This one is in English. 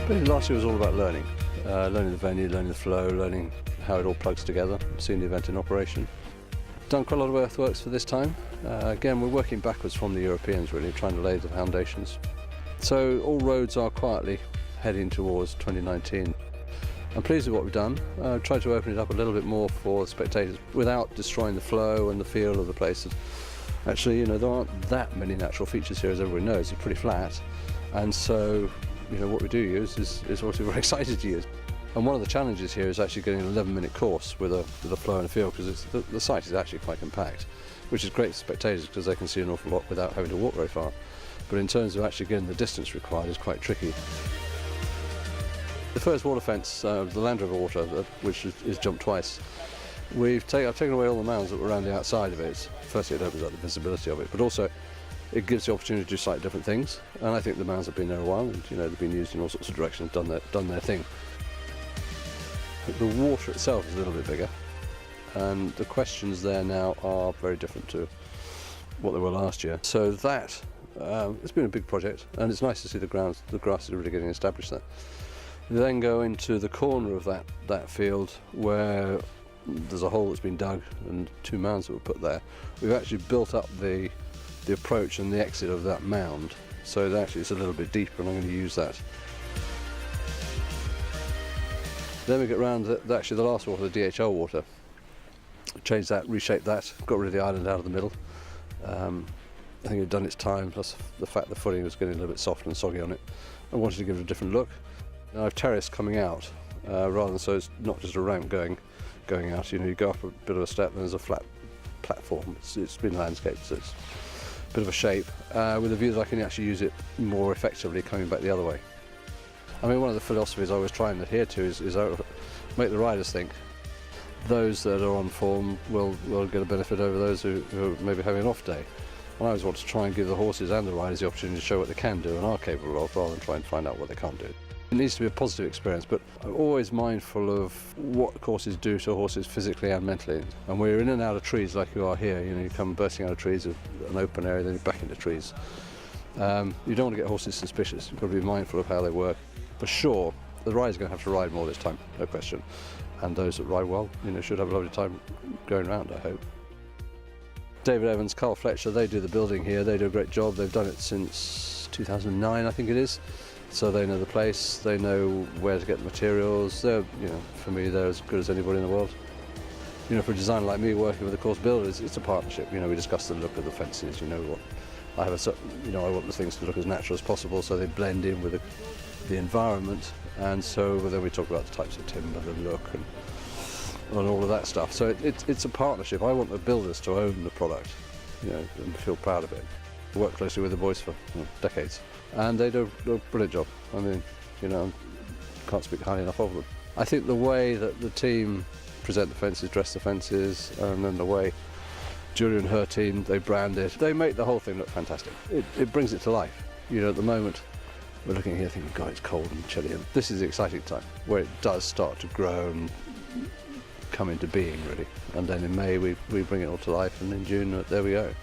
But last year was all about learning. Learning the venue, learning the flow, learning how it all plugs together, seeing the event in operation. Done quite a lot of earthworks for this time. Again, we're working backwards from the Europeans really, trying to lay the foundations. So all roads are quietly heading towards 2019. I'm pleased with what we've done. Tried to open it up a little bit more for spectators without destroying the flow and the feel of the place. Actually, there aren't that many natural features here, as everybody knows. It's pretty flat. And so, what we do use is what we're very excited to use. And one of the challenges here is actually getting an 11-minute course with a flow and a feel, because the site is actually quite compact, which is great for spectators because they can see an awful lot without having to walk very far. But in terms of actually getting the distance required is quite tricky. The first water fence, the Land Rover water, which is jumped twice, I've taken away all the mounds that were around the outside of it. Firstly, it opens up the visibility of it, but also it gives the opportunity to do slightly different things. And I think the mounds have been there a while, and they've been used in all sorts of directions, done their thing. The water itself is a little bit bigger, and the questions there now are very different to what they were last year. So that, it's been a big project, and it's nice to see the grass is really getting established there. We then go into the corner of that field where there's a hole that's been dug and 2 mounds that were put there. We've actually built up the approach and the exit of that mound, so actually it's a little bit deeper, and I'm going to use that. Then we get round actually the last water, the DHL water. Changed that, reshaped that, got rid of the island out of the middle. I think it had done its time, plus the fact the footing was getting a little bit soft and soggy on it. I wanted to give it a different look. And I've terraced coming out, rather than so it's not just a ramp going out. You go up a bit of a step and there's a flat platform. It's been landscaped, so it's a bit of a shape, with a view that I can actually use it more effectively coming back the other way. I mean, one of the philosophies I was trying to adhere to is make the riders think. Those that are on form will get a benefit over those who are maybe having an off day. And I always want to try and give the horses and the riders the opportunity to show what they can do and are capable of, rather than try and find out what they can't do. It needs to be a positive experience, but I'm always mindful of what courses do to horses physically and mentally. And we're in and out of trees like you are here. You come bursting out of trees, an open area, then you're back into trees. You don't want to get horses suspicious. You've got to be mindful of how they work. For sure, the riders are going to have to ride more this time, no question. And those that ride well, should have a lovely time going around, I hope. David Evans, Carl Fletcher, they do the building here. They do a great job. They've done it since 2009, I think it is. So they know the place, they know where to get the materials. They're, for me, they're as good as anybody in the world. For a designer like me working with the course builders, it's a partnership. We discuss the look of the fences. I have a certain, I want the things to look as natural as possible, so they blend in with the environment. And so then we talk about the types of timber, the look, and all of that stuff. So it's a partnership. I want the builders to own the product, and feel proud of it. I work closely with the boys for decades, and they do a brilliant job. I mean, can't speak highly enough of them. I think the way that the team present the fences, dress the fences, and then the way Julia and her team, they brand it, they make the whole thing look fantastic. It brings it to life. At the moment, we're looking here thinking, God, it's cold and chilly, and this is the exciting time where it does start to grow and come into being, really. And then in May, we bring it all to life, and in June, there we go.